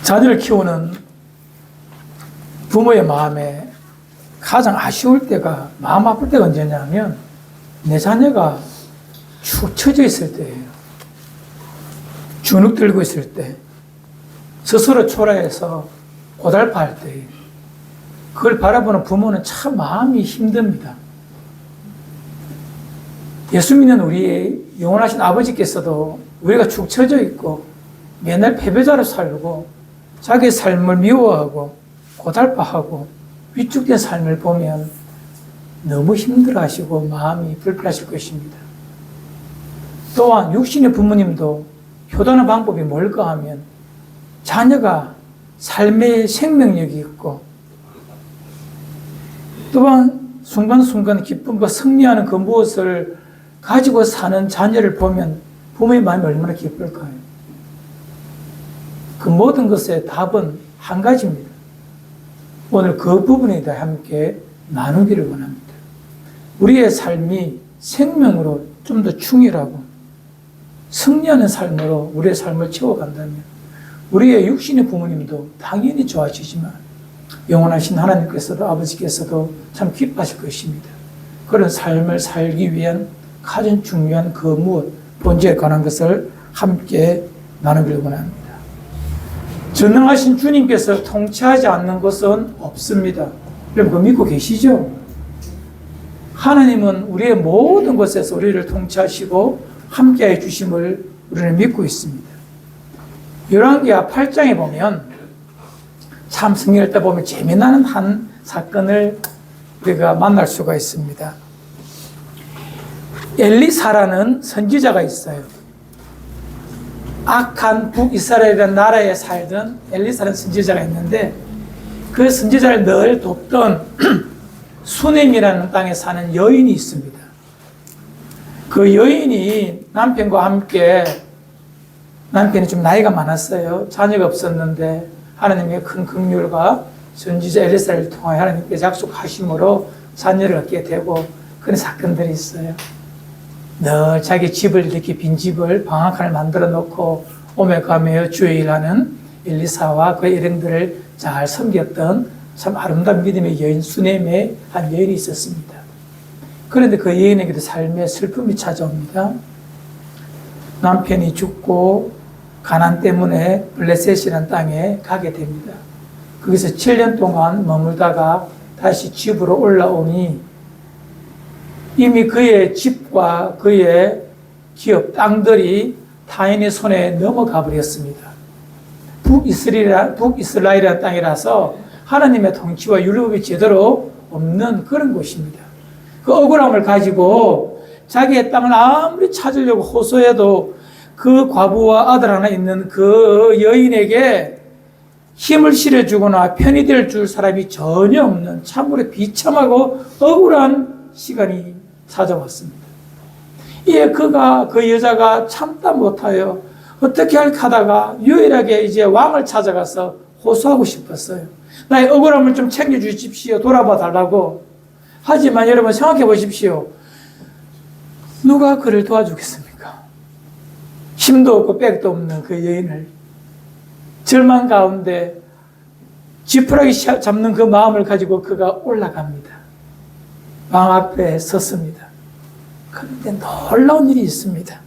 자녀를 키우는 부모의 마음에 가장 아쉬울 때가, 마음 아플 때가 언제냐면 내 자녀가 축 처져 있을 때예요. 주눅 들고 있을 때, 스스로 초라해서 고달파할 때, 그걸 바라보는 부모는 참 마음이 힘듭니다. 예수 믿는 우리의 영원하신 아버지께서도 우리가 축 처져 있고 맨날 패배자로 살고 자기의 삶을 미워하고 고달파하고 위축된 삶을 보면 너무 힘들어하시고 마음이 불편하실 것입니다. 또한 육신의 부모님도 효도하는 방법이 뭘까 하면 자녀가 삶의 생명력이 있고 또한 순간순간 기쁨과 승리하는 그 무엇을 가지고 사는 자녀를 보면 부모의 마음이 얼마나 기쁠까요? 그 모든 것의 답은 한 가지입니다. 오늘 그 부분에 대해 함께 나누기를 원합니다. 우리의 삶이 생명으로 좀 더 충실하고 승리하는 삶으로 우리의 삶을 채워간다면 우리의 육신의 부모님도 당연히 좋아지지만 영원하신 하나님께서도 아버지께서도 참 기뻐하실 것입니다. 그런 삶을 살기 위한 가장 중요한 그 무엇, 본질에 관한 것을 함께 나누기를 원합니다. 전능하신 주님께서 통치하지 않는 것은 없습니다. 여러분 그거 믿고 계시죠? 하나님은 우리의 모든 것에서 우리를 통치하시고 함께해 주심을 우리는 믿고 있습니다. 열왕기하 8장에 보면 참 성경을 읽다 보면 재미나는 한 사건을 우리가 만날 수가 있습니다. 엘리사라는 선지자가 있어요. 악한 북이스라엘이라는 나라에 살던 엘리사라는 선지자가 있는데 그 선지자를 늘 돕던 수넴이라는 땅에 사는 여인이 있습니다. 그 여인이 남편과 함께, 남편이 좀 나이가 많았어요. 자녀가 없었는데 하나님의 큰 긍휼과 선지자 엘리사를 통하여 하나님께서 약속하심으로 자녀를 얻게 되고 그런 사건들이 있어요. 늘 자기 집을 이렇게 빈 집을 방 한 칸을 만들어 놓고 오며 가며 주의 일하는 엘리사와 그의 일행들을 잘 섬겼던 참 아름다운 믿음의 여인 수넴의 한 여인이 있었습니다. 그런데 그 여인에게도 삶의 슬픔이 찾아옵니다. 남편이 죽고 가난 때문에 블레셋이라는 땅에 가게 됩니다. 거기서 7년 동안 머물다가 다시 집으로 올라오니 이미 그의 집과 그의 기업, 땅들이 타인의 손에 넘어가 버렸습니다. 북이스라엘이라는 땅이라서 하나님의 통치와 율법이 제대로 없는 그런 곳입니다. 그 억울함을 가지고 자기의 땅을 아무리 찾으려고 호소해도 그 과부와 아들 하나 있는 그 여인에게 힘을 실어주거나 편이 될 줄 사람이 전혀 없는 참으로 비참하고 억울한 시간이 찾아왔습니다. 이에 그 여자가 참다 못하여 어떻게 할까 하다가 유일하게 이제 왕을 찾아가서 호소하고 싶었어요. 나의 억울함을 좀 챙겨주십시오. 돌아봐 달라고. 하지만 여러분 생각해 보십시오. 누가 그를 도와주겠습니까? 힘도 없고 백도 없는 그 여인을 절망 가운데 지푸라기 잡는 그 마음을 가지고 그가 올라갑니다. 왕 앞에 섰습니다. 그런데 놀라운 일이 있습니다.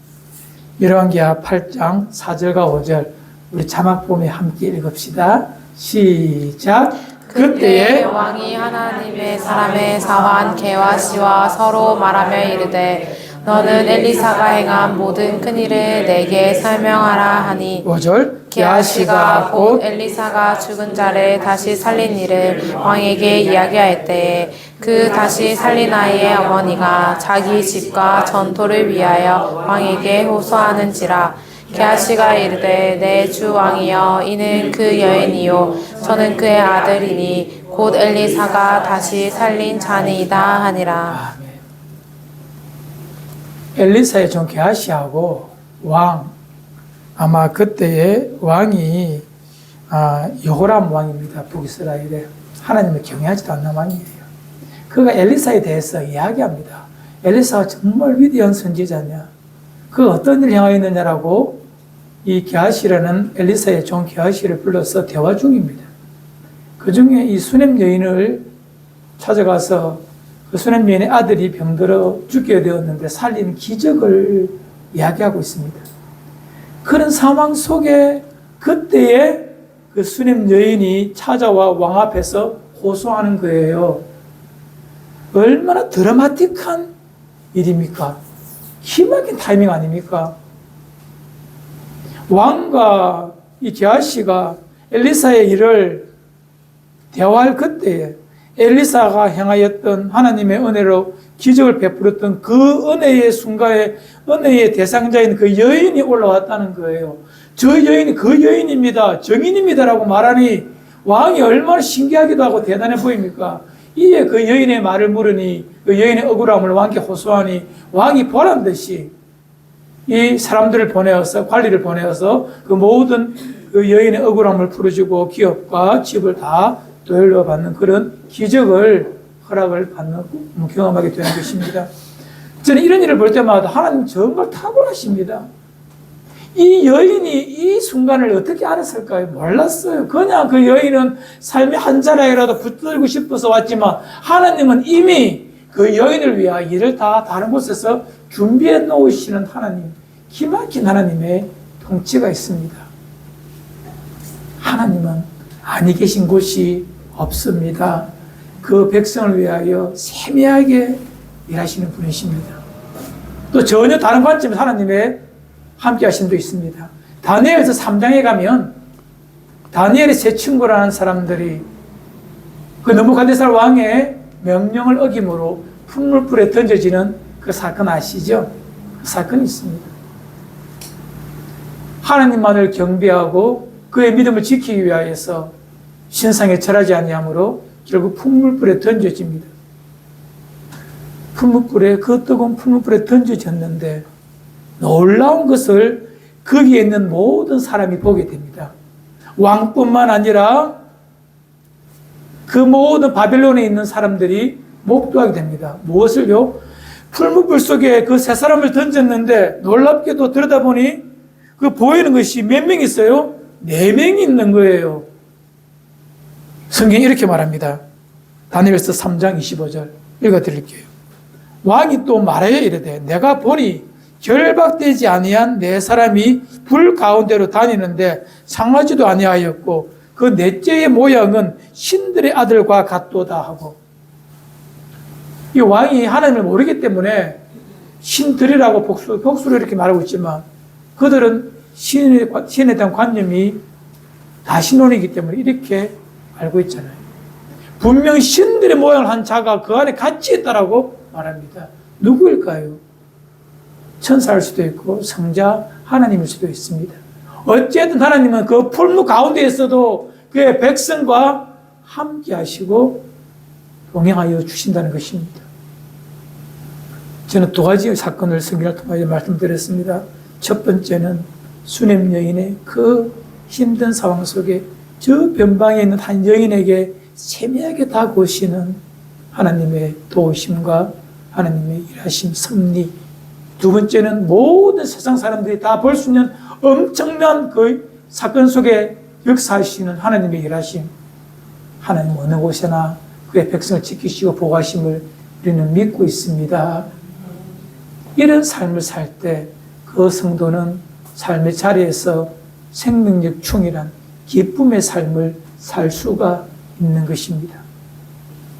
열왕기하 8장 4절과 5절 우리 자막 보며 함께 읽읍시다. 시작. 그때에 왕이 하나님의 사람의 사환 게하시와 서로 말하며 이르되 너는 엘리사가 행한 모든 큰일을 내게 설명하라 하니 5절 게하시가 곧 엘리사가 죽은 자를 다시 살린 일을 왕에게 이야기할 때에 그 다시 살린 아이의 어머니가 자기 집과 전토를 위하여 왕에게 호소하는지라. 게하시가 이르되 내 주 왕이여 이는 그 여인이요 저는 그의 아들이니 곧 엘리사가 다시 살린 자니이다 하니라. 엘리사의 종 게하시하고 왕, 아마 그때의 왕이 여호람 왕입니다. 북이스라엘에. 하나님을 경외하지도 않는 왕이에요. 그가 엘리사에 대해서 이야기합니다. 엘리사가 정말 위대한 선지자냐, 그 어떤 일을 행하였느냐라고 이 게하시라는 엘리사의 종 게하시를 불러서 대화 중입니다. 그 중에 이 수넴 여인을 찾아가서 그 수넴 여인의 아들이 병들어 죽게 되었는데 살린 기적을 이야기하고 있습니다. 그런 상황 속에 그때에 그 수넴 여인이 찾아와 왕 앞에서 호소하는 거예요. 얼마나 드라마틱한 일입니까? 기막힌 타이밍 아닙니까? 왕과 이 게하시가 엘리사의 일을 대화할 그때에 엘리사가 행하였던 하나님의 은혜로 기적을 베풀었던 그 은혜의 순간에 은혜의 대상자인 그 여인이 올라왔다는 거예요. 저 여인이 그 여인입니다. 정인입니다라고 말하니 왕이 얼마나 신기하기도 하고 대단해 보입니까? 이에 그 여인의 말을 물으니 그 여인의 억울함을 왕께 호소하니 왕이 보란 듯이 이 사람들을 보내어서 관리를 보내어서 그 모든 그 여인의 억울함을 풀어주고 기업과 집을 다 돌려받는 그런 기적을 허락을 받는 경험하게 되는 것입니다. 저는 이런 일을 볼 때마다 하나님 정말 탁월하십니다. 이 여인이 이 순간을 어떻게 알았을까요? 몰랐어요. 그냥 그 여인은 삶의 한 자락이라도 붙들고 싶어서 왔지만 하나님은 이미 그 여인을 위하여 일을 다 다른 곳에서 준비해 놓으시는 하나님, 기막힌 하나님의 통치가 있습니다. 하나님은 아니 계신 곳이 없습니다. 그 백성을 위하여 세미하게 일하시는 분이십니다. 또 전혀 다른 관점에서 하나님의 함께 하심도 있습니다. 다니엘서 3장에 가면 다니엘의 세 친구라는 사람들이 그 느부갓네살 왕의 명령을 어김으로 풀물불에 던져지는 그 사건 아시죠? 그 사건이 있습니다. 하나님만을 경배하고 그의 믿음을 지키기 위하여서 신상에 절하지 아니하므로 결국 풀물불에 던져집니다. 풀물불에 그 뜨거운 풀물불에 던져졌는데 놀라운 것을 거기에 있는 모든 사람이 보게 됩니다. 왕뿐만 아니라 그 모든 바벨론에 있는 사람들이 목도하게 됩니다. 무엇을요? 풀무불 속에 그 세 사람을 던졌는데 놀랍게도 들여다보니 그 보이는 것이 몇 명 있어요? 4명이 있는 거예요. 성경이 이렇게 말합니다. 다니엘서 3장 25절 읽어드릴게요. 왕이 또 말하여 이르되 내가 보니 결박되지 아니한 4사람이 불 가운데로 다니는데 상하지도 아니하였고 그 넷째의 모양은 신들의 아들과 같도다 하고, 이 왕이 하나님을 모르기 때문에 신들이라고 복수로 이렇게 말하고 있지만 그들은 신에 대한 관념이 다신론이기 때문에 이렇게 알고 있잖아요. 분명 신들의 모양을 한 자가 그 안에 같이 있다라고 말합니다. 누구일까요? 천사일 수도 있고 성자 하나님일 수도 있습니다. 어쨌든 하나님은 그 풀무 가운데 있어도 그의 백성과 함께 하시고 동행하여 주신다는 것입니다. 저는 2가지 사건을 성경을 통하여 말씀드렸습니다. 첫 번째는 수넴 여인의 그 힘든 상황 속에 저 변방에 있는 한 여인에게 세미하게 다가오시는 하나님의 도우심과 하나님의 일하심, 섭리. 두 번째는 모든 세상 사람들이 다 볼 수 있는 엄청난 그 사건 속에 역사하시는 하나님의 일하심. 하나님 어느 곳에나 그의 백성을 지키시고 보호하심을 우리는 믿고 있습니다. 이런 삶을 살 때 그 성도는 삶의 자리에서 생명력 충이란 기쁨의 삶을 살 수가 있는 것입니다.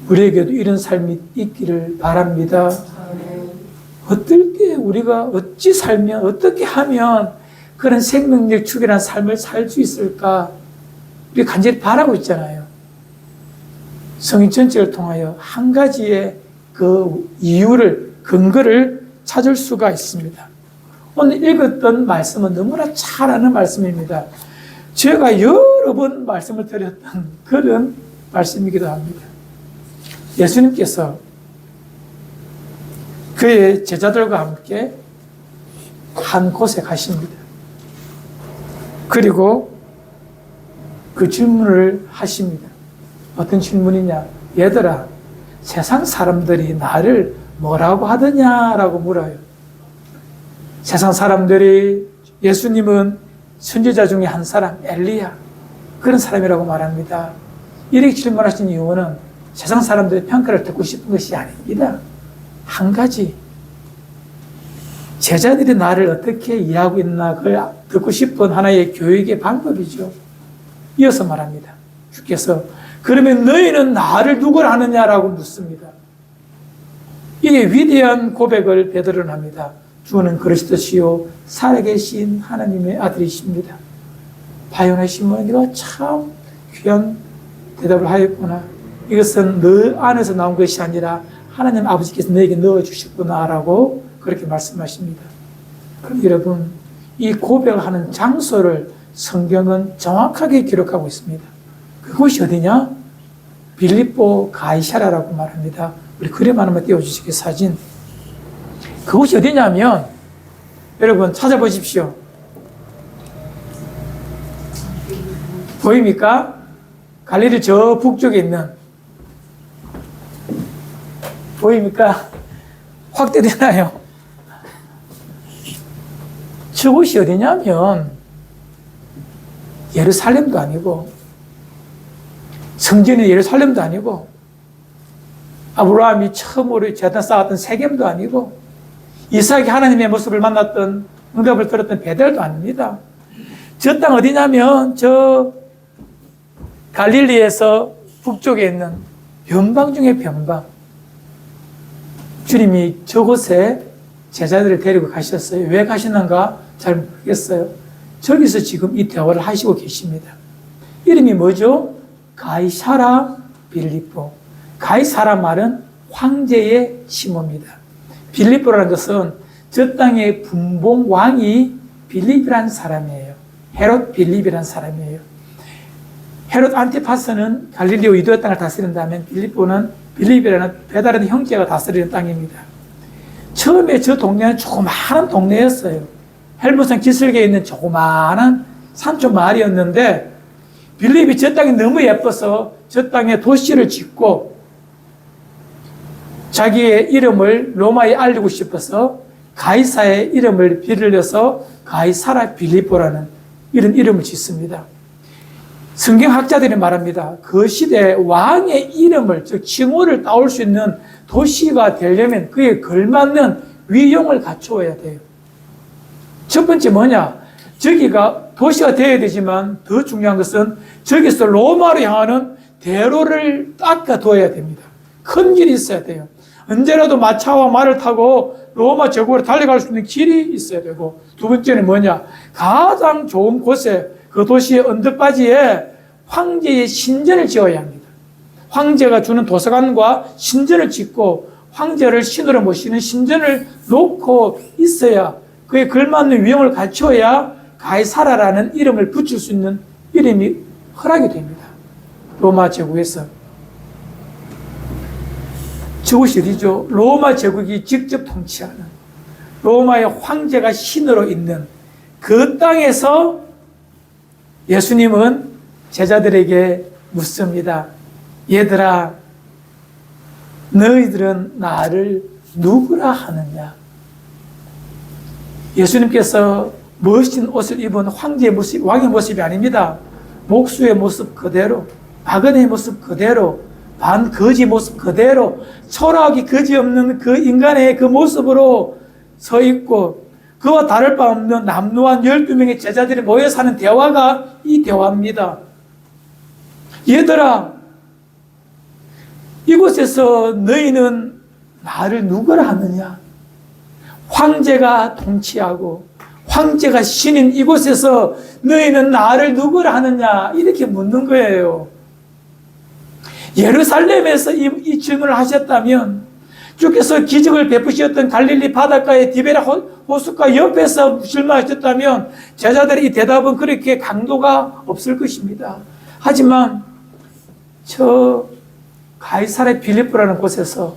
우리에게도 이런 삶이 있기를 바랍니다. 어떨 때 우리가 어찌 살면 어떻게 하면 그런 생명력 충이란 삶을 살 수 있을까? 우리 간절히 바라고 있잖아요. 성인 전체를 통하여 한 가지의 그 이유를, 근거를 찾을 수가 있습니다. 오늘 읽었던 말씀은 너무나 잘 아는 말씀입니다. 제가 여러 번 말씀을 드렸던 그런 말씀이기도 합니다. 예수님께서 그의 제자들과 함께 한 곳에 가십니다. 그리고 그 질문을 하십니다. 어떤 질문이냐? 얘들아, 세상 사람들이 나를 뭐라고 하더냐라고 물어요. 세상 사람들이 예수님은 선지자 중에 한 사람, 엘리야. 그런 사람이라고 말합니다. 이렇게 질문하신 이유는 세상 사람들의 평가를 듣고 싶은 것이 아닙니다. 한 가지, 제자들이 나를 어떻게 이해하고 있나 그걸 듣고 싶은 하나의 교육의 방법이죠. 이어서 말합니다. 주께서 그러면 너희는 나를 누구라 하느냐라고 묻습니다. 이게 위대한 고백을 베드로는 합니다. 주는 그리스도시요 살아계신 하나님의 아들이십니다. 바요나 시몬아, 네가 참 귀한 대답을 하였구나. 이것은 너 안에서 나온 것이 아니라 하나님 아버지께서 너에게 넣어주셨구나라고 그렇게 말씀하십니다. 그럼 여러분, 이 고백을 하는 장소를 성경은 정확하게 기록하고 있습니다. 그곳이 어디냐? 빌립보 가이사라라고 말합니다. 우리 그림 하나만 띄워주시겠어요? 사진. 그곳이 어디냐면, 여러분 찾아보십시오. 보입니까? 갈릴리 저 북쪽에 있는, 보입니까? 확대되나요? 저곳이 어디냐면 예루살렘도 아니고, 성전이 예루살렘도 아니고, 아브라함이 처음으로 제단 쌓았던 세겜도 아니고, 이삭이 하나님의 모습을 만났던, 응답을 들었던 베델도 아닙니다. 저 땅 어디냐면 저 갈릴리에서 북쪽에 있는 변방 중에 변방. 주님이 저곳에 제자들을 데리고 가셨어요. 왜 가시는가 잘 모르겠어요. 저기서 지금 이 대화를 하시고 계십니다. 이름이 뭐죠? 가이사라 빌립보. 가이사라 말은 황제의 시모입니다. 빌립보라는 것은 저 땅의 분봉 왕이 빌립이라는 사람이에요. 헤롯 빌립이라는 사람이에요. 헤롯 안티파스는 갈릴리오 유대 땅을 다스린다면 빌립보는 빌립이라는 배다른 형제가 다스리는 땅입니다. 처음에 저 동네는 조그마한 동네였어요. 헬무산 기슭에 있는 조그마한 산촌 마을이었는데, 빌립이 저 땅이 너무 예뻐서 저 땅에 도시를 짓고 자기의 이름을 로마에 알리고 싶어서 가이사의 이름을 빌려서 가이사라 빌립보라는 이런 이름을 짓습니다. 성경학자들이 말합니다. 그 시대에 왕의 이름을, 즉 칭호를 따올 수 있는 도시가 되려면 그에 걸맞는 위용을 갖추어야 돼요. 첫 번째 뭐냐? 저기가 도시가 되어야 되지만 더 중요한 것은 저기서 로마로 향하는 대로를 닦아둬야 됩니다. 큰 길이 있어야 돼요. 언제라도 마차와 말을 타고 로마 제국으로 달려갈 수 있는 길이 있어야 되고, 두 번째는 뭐냐? 가장 좋은 곳에, 그 도시의 언덕바지에 황제의 신전을 지어야 합니다. 황제가 주는 도서관과 신전을 짓고 황제를 신으로 모시는 신전을 놓고 있어야, 그에 걸맞는 위용을 갖춰야 가이사라라는 이름을 붙일 수 있는 이름이 허락이 됩니다. 로마 제국에서. 저곳이 어디죠? 로마 제국이 직접 통치하는, 로마의 황제가 신으로 있는 그 땅에서 예수님은 제자들에게 묻습니다. 얘들아, 너희들은 나를 누구라 하느냐? 예수님께서 멋진 옷을 입은 황제의 모습, 왕의 모습이 아닙니다. 목수의 모습 그대로, 바그네의 모습 그대로, 반거지 모습 그대로, 초라하기 거지없는 그 인간의 그 모습으로 서 있고, 그와 다를 바 없는 남루한 12명의 제자들이 모여 사는 대화가 이 대화입니다. 얘들아, 이곳에서 너희는 나를 누구라 하느냐? 황제가 통치하고 황제가 신인 이곳에서 너희는 나를 누구라 하느냐? 이렇게 묻는 거예요. 예루살렘에서 이 질문을 하셨다면, 주께서 기적을 베푸셨던 갈릴리 바닷가의 디베라 호숫가 옆에서 질문하셨다면 제자들의 이 대답은 그렇게 강도가 없을 것입니다. 하지만 저 가이사랴 빌립보라는 곳에서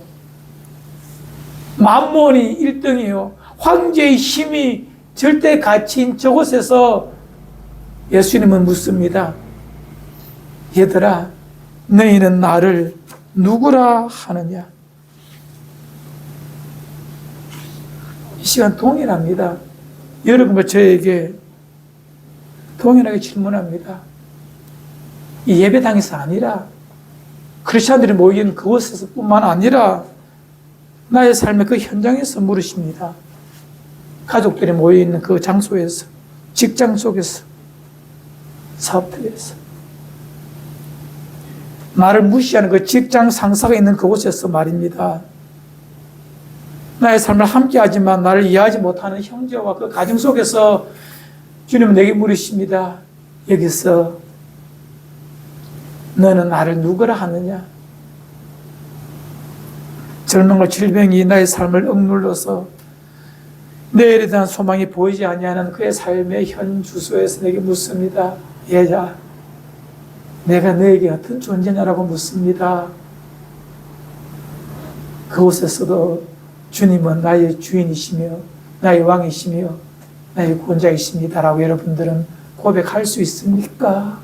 만몬이 1등이요, 황제의 힘이 절대 가치인 저곳에서 예수님은 묻습니다. 얘들아, 너희는 나를 누구라 하느냐? 이 시간 동일합니다. 여러분과 저에게 동일하게 질문합니다. 이 예배당에서 아니라 크리스찬들이 모인 그곳에서 뿐만 아니라 나의 삶의 그 현장에서 물으십니다. 가족들이 모여있는 그 장소에서, 직장 속에서, 사업터에서, 나를 무시하는 그 직장 상사가 있는 그곳에서 말입니다. 나의 삶을 함께하지만 나를 이해하지 못하는 형제와 그 가정 속에서 주님은 내게 물으십니다. 여기서 너는 나를 누구라 하느냐? 절망과 질병이 나의 삶을 억눌러서 내일에 대한 소망이 보이지 아니하는 그의 삶의 현 주소에서 내게 묻습니다. 얘야, 내가 너에게 어떤 존재냐라고 묻습니다. 그곳에서도 주님은 나의 주인이시며 나의 왕이시며 나의 구원자이십니다라고 여러분들은 고백할 수 있습니까?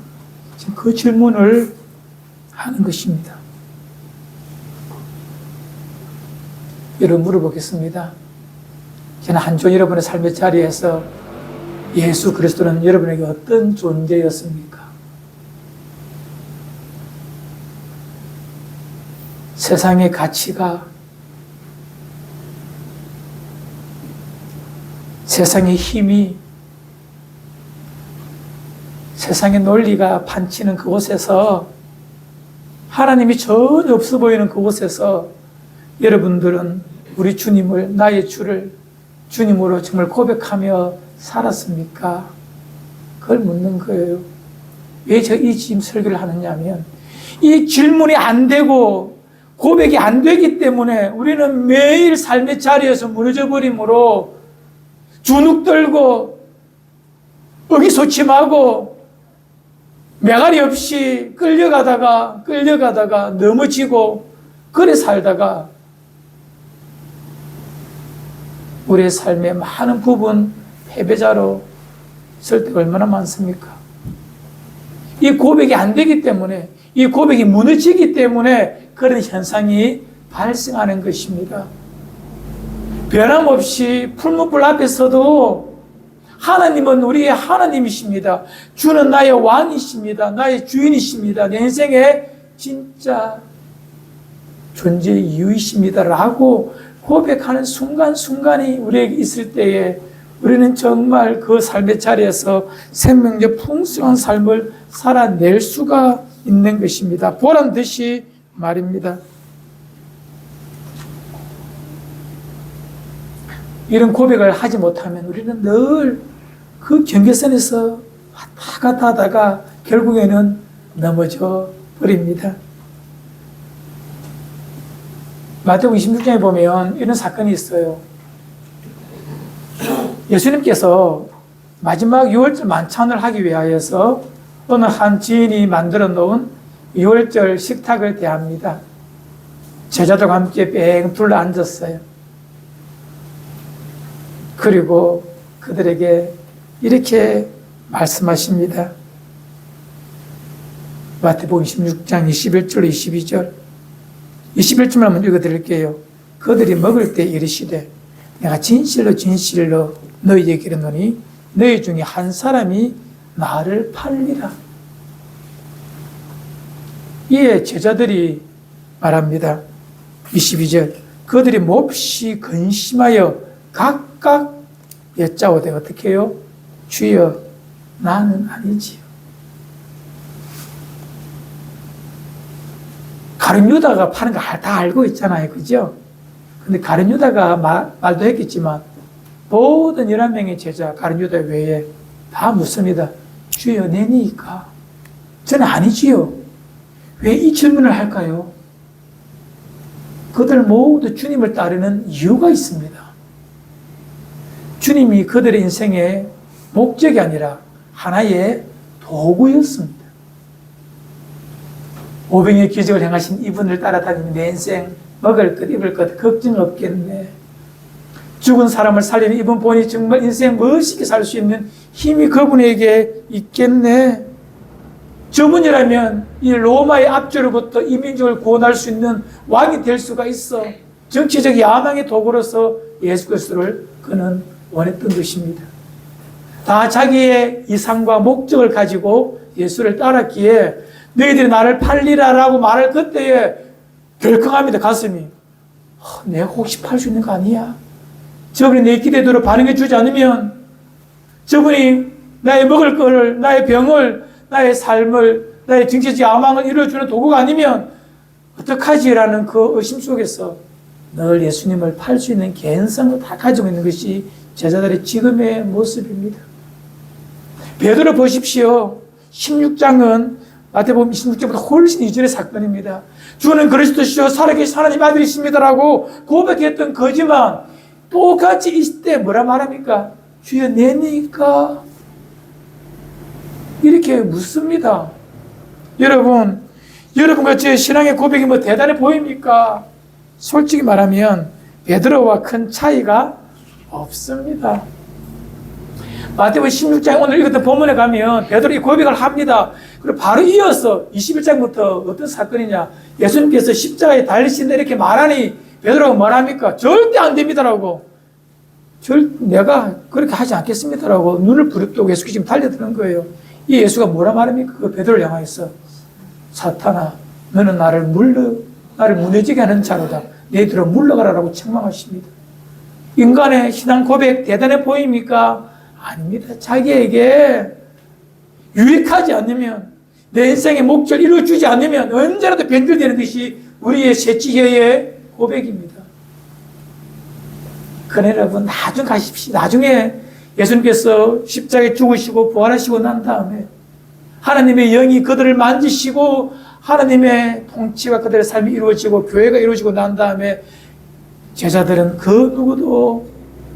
지금 그 질문을 하는 것입니다. 여러분 물어보겠습니다. 저는 한 주 여러분의 삶의 자리에서 예수 그리스도는 여러분에게 어떤 존재였습니까? 세상의 가치가, 세상의 힘이, 세상의 논리가 판치는 그곳에서, 하나님이 전혀 없어 보이는 그곳에서 여러분들은 우리 주님을, 나의 주를 주님으로 정말 고백하며 살았습니까? 그걸 묻는 거예요. 왜 제가 이 지금 설교를 하느냐면, 이 질문이 안 되고 고백이 안 되기 때문에 우리는 매일 삶의 자리에서 무너져 버림으로 주눅 들고 의기소침하고 매가리 없이 끌려가다가 넘어지고 그래 살다가 우리의 삶의 많은 부분 패배자로 설 때가 얼마나 많습니까? 이 고백이 안 되기 때문에, 이 고백이 무너지기 때문에 그런 현상이 발생하는 것입니다. 변함없이 풀무불 앞에서도 하나님은 우리의 하나님이십니다. 주는 나의 왕이십니다. 나의 주인이십니다. 내 인생의 진짜 존재 이유이십니다. 라고 고백하는 순간순간이 우리에게 있을 때에 우리는 정말 그 삶의 자리에서 생명력 풍성한 삶을 살아낼 수가 있는 것입니다. 보란 듯이 말입니다. 이런 고백을 하지 못하면 우리는 늘 그 경계선에서 왔다 갔다 하다가 결국에는 넘어져 버립니다. 마태복음 26장에 보면 이런 사건이 있어요. 예수님께서 마지막 유월절 만찬을 하기 위하여서 어느 한 지인이 만들어 놓은 유월절 식탁을 대합니다. 제자들과 함께 뺑 둘러 앉았어요. 그리고 그들에게 이렇게 말씀하십니다. 마태복음 26장 21절 22절 21절만 한번 읽어드릴게요. 그들이 먹을 때 이르시되 내가 진실로 진실로 너희에게 이르노니 너희 중에 한 사람이 나를 팔리라. 이에 제자들이 말합니다. 22절 그들이 몹시 근심하여 각각 여짜오되 어떻게 해요? 주여 나는 아니지요. 가룟 유다가 파는 거 다 알고 있잖아요. 그죠? 근데 가룟 유다가 말도 했겠지만 모든 11명의 제자 가룟 유다 외에 다 묻습니다. 주여 내니까? 저는 아니지요. 왜 이 질문을 할까요? 그들 모두 주님을 따르는 이유가 있습니다. 주님이 그들의 인생의 목적이 아니라 하나의 도구였습니다. 오병의 기적을 행하신 이분을 따라다니는 내 인생 먹을 것 입을 것 걱정 없겠네. 죽은 사람을 살리는 이분 보니 정말 인생 멋있게 살 수 있는 힘이 그분에게 있겠네. 저분이라면 이 로마의 압제로부터 이민족을 구원할 수 있는 왕이 될 수가 있어. 정치적 야망의 도구로서 예수 그리스도를 그는 원했던 것입니다. 다 자기의 이상과 목적을 가지고 예수를 따랐기에 너희들이 나를 팔리라라고 말할 그때에 덜컹합니다. 가슴이. 내가 혹시 팔 수 있는 거 아니야? 저분이 내 기대대로 반응해 주지 않으면, 저분이 나의 먹을 거를, 나의 병을, 나의 삶을, 나의 정치적 야망을 이루어주는 도구가 아니면 어떡하지라는 그 의심 속에서 늘 예수님을 팔 수 있는 개연성을 다 가지고 있는 것이 제자들의 지금의 모습입니다. 베드로 보십시오. 16장은 마태복음 26장보다 훨씬 이전의 사건입니다. 주는 그리스도시요 살아계신 하나님 아들이십니다라고 고백했던 거지만 똑같이 이때 뭐라 말합니까? 주여 내니까 이렇게 묻습니다. 여러분과 제 신앙의 고백이 뭐 대단해 보입니까? 솔직히 말하면 베드로와 큰 차이가 없습니다. 마태복음 16장 오늘 읽었던 본문에 가면 베드로가 고백을 합니다. 그리고 바로 이어서 21장부터 어떤 사건이냐, 예수님께서 십자가에 달리신다 이렇게 말하니 베드로가 뭐랍니까? 절대 안 됩니다라고, 내가 그렇게 하지 않겠습니다라고 눈을 부릅뜨고 예수께 지금 달려드는 거예요. 이 예수가 뭐라 말합니까? 그 베드로를 향하여서 사탄아 너는 나를 무너지게 하는 자로다. 너희들은 물러가라라고 책망하십니다. 인간의 신앙 고백 대단해 보입니까? 아닙니다. 자기에게 유익하지 않으면, 내 인생의 목적을 이루어주지 않으면 언제라도 변질되는 것이 우리의 새치기의 고백입니다. 그러나 여러분, 나중 가십시오. 나중에 예수님께서 십자가에 죽으시고 부활하시고 난 다음에 하나님의 영이 그들을 만지시고 하나님의 통치가 그들의 삶이 이루어지고 교회가 이루어지고 난 다음에 제자들은 그 누구도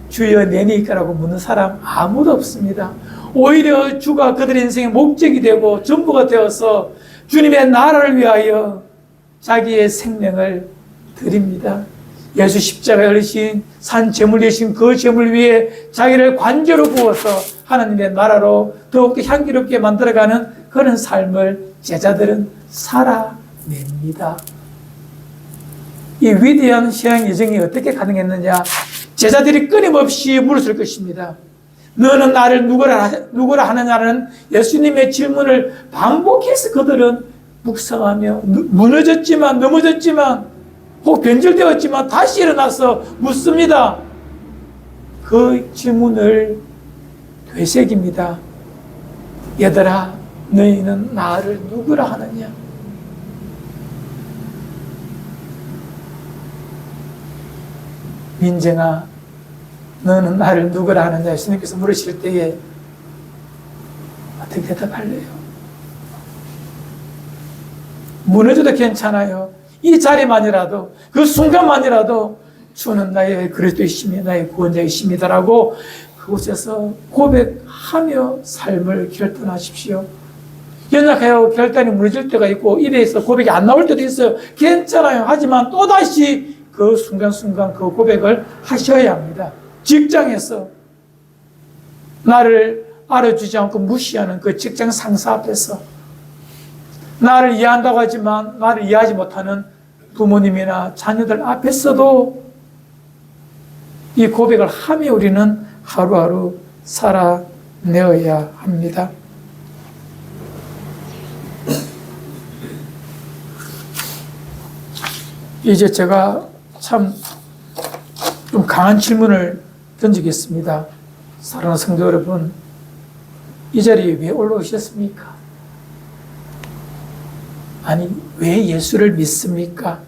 주여 내니까라고 묻는 사람 아무도 없습니다. 오히려 주가 그들의 인생의 목적이 되고 전부가 되어서 주님의 나라를 위하여 자기의 생명을 드립니다. 예수 십자가에 흘리신 산 제물 되신 그 제물 위에 자기를 관제로 부어서 하나님의 나라로 더욱더 향기롭게 만들어가는 그런 삶을 제자들은 살아냅니다. 이 위대한 신앙 여정이 어떻게 가능했느냐? 제자들이 끊임없이 물었을 것입니다. 너는 나를 누구라 하느냐는 예수님의 질문을 반복해서 그들은 묵상하며 무너졌지만, 넘어졌지만, 혹 변질되었지만 다시 일어나서 묻습니다. 그 질문을 되새깁니다. 얘들아, 너희는 나를 누구라 하느냐? 민정아, 너는 나를 누구라 하느냐? 예수님께서 물으실 때에 어떻게 대답할래요? 무너져도 괜찮아요. 이 자리만이라도, 그 순간만이라도 주는 나의 그리스도이시며 나의 구원자이십니다라고 그곳에서 고백하며 삶을 결단하십시오. 연약하여 결단이 무너질 때가 있고 입에서 고백이 안 나올 때도 있어요. 괜찮아요. 하지만 또다시 그 순간순간 그 고백을 하셔야 합니다. 직장에서 나를 알아주지 않고 무시하는 그 직장 상사 앞에서, 나를 이해한다고 하지만 나를 이해하지 못하는 부모님이나 자녀들 앞에서도 이 고백을 하며 우리는 하루하루 살아내어야 합니다. 이제 제가 참 좀 강한 질문을 던지겠습니다. 사랑하는 성도 여러분, 이 자리에 왜 올라오셨습니까? 아니, 왜 예수를 믿습니까?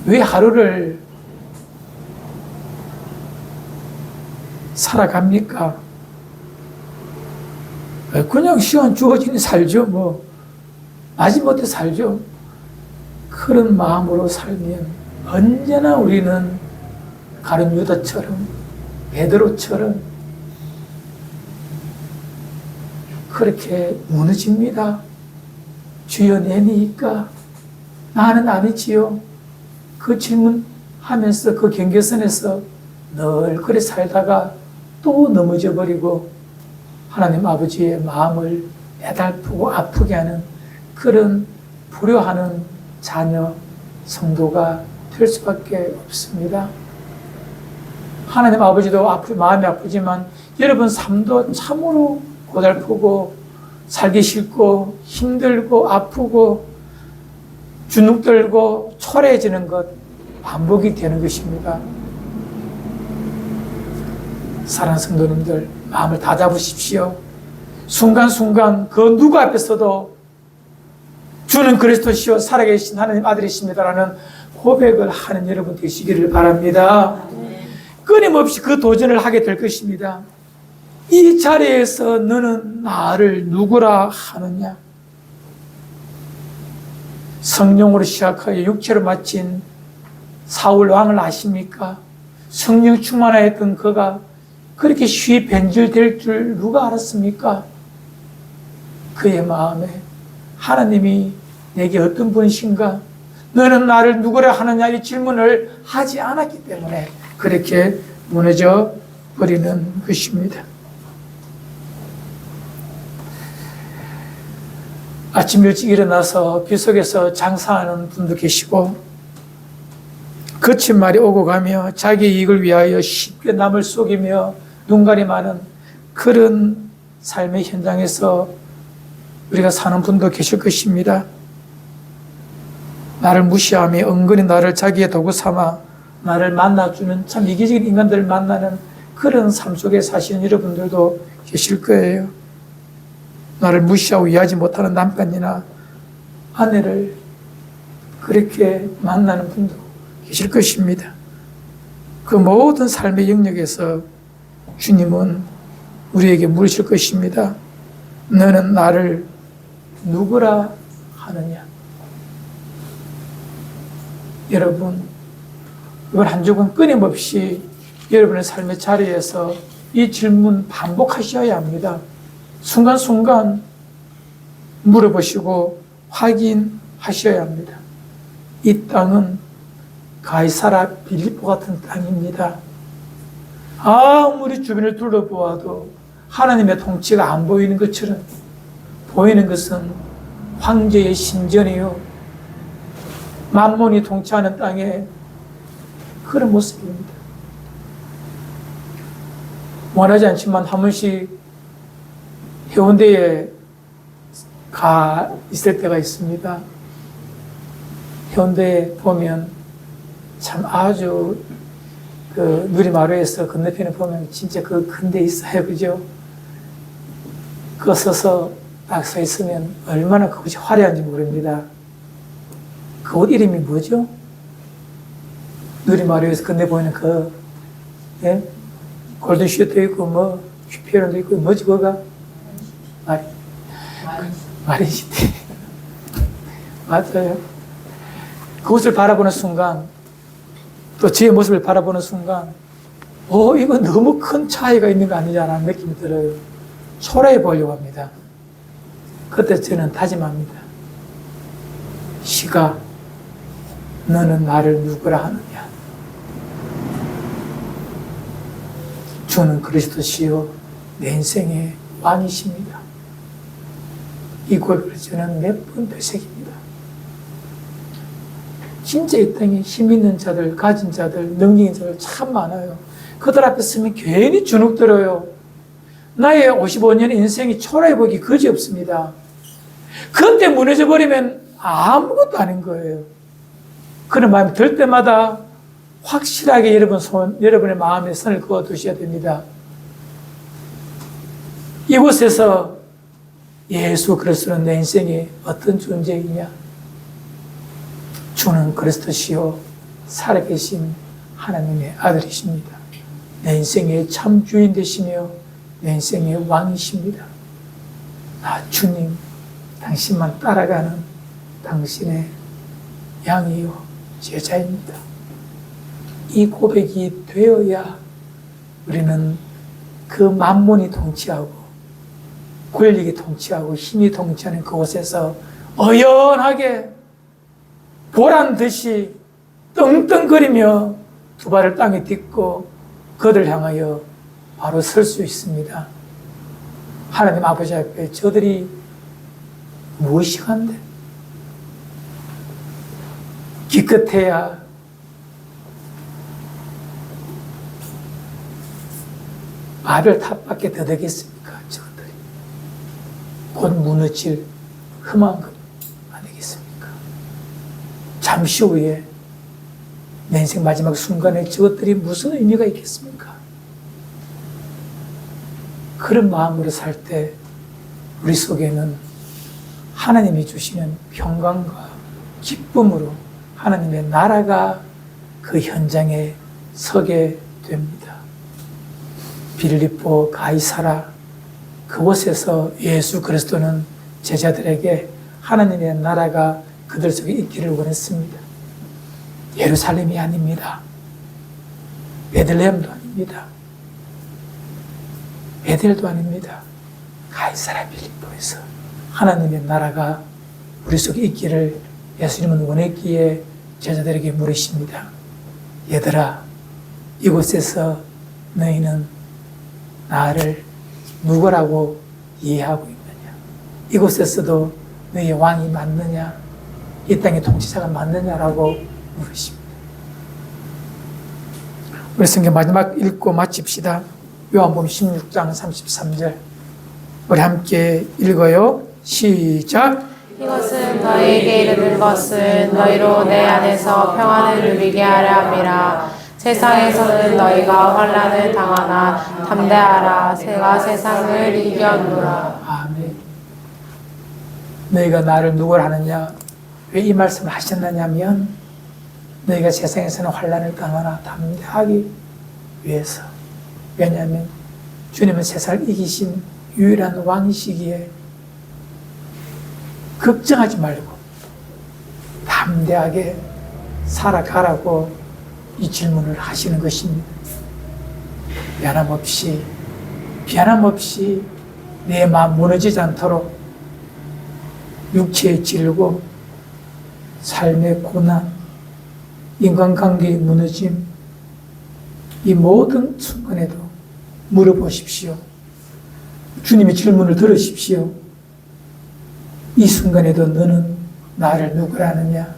왜 하루를 살아갑니까? 그냥 시간 주어지니 살죠, 뭐. 마지못해 살죠. 그런 마음으로 살면 언제나 우리는 가룟 유다처럼, 베드로처럼 그렇게 무너집니다. 주여 내니까 나는 아니지요. 그 질문하면서 그 경계선에서 늘 그래 살다가 또 넘어져 버리고 하나님 아버지의 마음을 애달프고 아프게 하는 그런 불효하는 자녀, 성도가 될 수밖에 없습니다. 하나님 아버지도 마음이 아프지만 여러분 삶도 참으로 고달프고 살기 싫고 힘들고 아프고 주눅들고 초라해지는 것 반복이 되는 것입니다. 사랑하는 성도님들, 마음을 다 잡으십시오. 순간순간 그 누구 앞에서도 주는 그리스도시요 살아계신 하나님 아들이십니다라는 고백을 하는 여러분 되시기를 바랍니다. 끊임없이 그 도전을 하게 될 것입니다. 이 자리에서 너는 나를 누구라 하느냐? 성령으로 시작하여 육체로 마친 사울 왕을 아십니까? 성령 충만하였던 그가 그렇게 쉽게 변질될 줄 누가 알았습니까? 그의 마음에 하나님이 내게 어떤 분이신가? 너는 나를 누구라 하느냐? 이 질문을 하지 않았기 때문에 그렇게 무너져 버리는 것입니다. 아침 일찍 일어나서 빗속에서 장사하는 분도 계시고 거친 말이 오고 가며 자기 이익을 위하여 쉽게 남을 속이며 눈가림하는 그런 삶의 현장에서 우리가 사는 분도 계실 것입니다. 나를 무시하며 은근히 나를 자기의 도구 삼아 나를 만나주는 참 이기적인 인간들을 만나는 그런 삶 속에 사시는 여러분들도 계실 거예요. 나를 무시하고 이해하지 못하는 남편이나 아내를 그렇게 만나는 분도 계실 것입니다. 그 모든 삶의 영역에서 주님은 우리에게 물으실 것입니다. 너는 나를 누구라 하느냐? 여러분, 이번 한 주간 끊임없이 여러분의 삶의 자리에서 이 질문 반복하셔야 합니다. 순간순간 물어보시고 확인하셔야 합니다. 이 땅은 가이사라 빌립보 같은 땅입니다. 아무리 주변을 둘러보아도 하나님의 통치가 안 보이는 것처럼 보이는 것은 황제의 신전이요 만몬이 통치하는 땅에 그런 모습입니다. 원하지 않지만 한 번씩 해운대에 가 있을 때가 있습니다. 해운대에 보면 참 아주 그 누리마루에서 건너편에 보면 진짜 그 큰 데 있어요. 그죠? 그거 서서 딱 서 있으면 얼마나 그것이 화려한지 모릅니다. 그 옷 이름이 뭐죠? 누리마루에서 건너 보이는 그, 예? 골든 슈도 있고, 뭐, 휘피어도 있고, 뭐지, 그거가? 마린시티. 맞아요. 그것을 바라보는 순간, 또 저의 모습을 바라보는 순간, 이거 너무 큰 차이가 있는 거 아니냐라는 느낌이 들어요. 초라해 보려고 합니다. 그때 저는 다짐합니다. 시가, 너는 나를 누구라 하느냐? 주는 그리스도시요 내 인생의 왕이십니다. 이 고백을 저는 몇 번 되새깁니다. 진짜 이 땅에 힘 있는 자들, 가진 자들, 능력 있는 자들 참 많아요. 그들 앞에 서면 괜히 주눅 들어요. 나의 55년 인생이 초라해 보기 그지없습니다. 그때 무너져 버리면 아무것도 아닌 거예요. 그런 마음이 들 때마다 확실하게 여러분의 마음에 선을 그어 두셔야 됩니다. 이곳에서 예수 그리스도는 내 인생에 어떤 존재이냐? 주는 그리스도시요 살아계신 하나님의 아들이십니다. 내 인생의 참 주인 되시며 내 인생의 왕이십니다. 나 주님, 당신만 따라가는 당신의 양이요 제자입니다. 이 고백이 되어야 우리는 그 만몬이 통치하고 권력이 통치하고 힘이 통치하는 그곳에서 어연하게 보란듯이 떵떵거리며 두 발을 땅에 딛고 그들 향하여 바로 설 수 있습니다. 하나님 아버지 앞에 저들이 무엇이 한데? 기껏해야 말을 탑밖에 더 되겠습니까? 저것들이 곧 무너질 흠한 것 아니겠습니까? 잠시 후에 내 인생 마지막 순간에 저것들이 무슨 의미가 있겠습니까? 그런 마음으로 살 때 우리 속에는 하나님이 주시는 평강과 기쁨으로 하나님의 나라가 그 현장에 서게 됩니다. 빌립보 가이사라 그곳에서 예수 그리스도는 제자들에게 하나님의 나라가 그들 속에 있기를 원했습니다. 예루살렘이 아닙니다. 베들레헴도 아닙니다. 베델도 아닙니다. 가이사라 빌립보에서 하나님의 나라가 우리 속에 있기를 예수님은 원했기에 제자들에게 물으십니다. 얘들아, 이곳에서 너희는 나를 누구라고 이해하고 있느냐? 이곳에서도 너희의 왕이 맞느냐? 이 땅의 통치자가 맞느냐라고 물으십니다. 우리 성경 마지막 읽고 마칩시다. 요한복음 16장 33절 우리 함께 읽어요. 시작. 이것은 너희에게 이르는 것은 너희로 내 안에서 평안을 누리게 하려 함이라. 세상에서는 너희가 환난을 당하나 담대하라. 내가 세상을 이겼노라. 아멘. 너희가 나를 누구라 하느냐? 왜 이 말씀을 하셨느냐면 너희가 세상에서는 환난을 당하나 담대하기 위해서. 왜냐하면 주님은 세상을 이기신 유일한 왕이시기에 걱정하지 말고 담대하게 살아가라고 이 질문을 하시는 것입니다. 변함없이 내 마음 무너지지 않도록 육체의 질고 삶의 고난, 인간관계의 무너짐, 이 모든 순간에도 물어보십시오. 주님의 질문을 들으십시오. 이 순간에도 너는 나를 누구라 하느냐?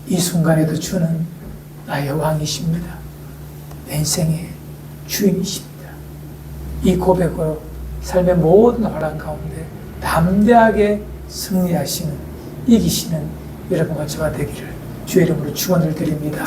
이 순간에도 주는 나의 왕이십니다. 내 인생의 주인이십니다. 이 고백으로 삶의 모든 혼란 가운데 담대하게 승리하시는, 이기시는 여러분과 저와 되기를 주의 이름으로 축원을 드립니다.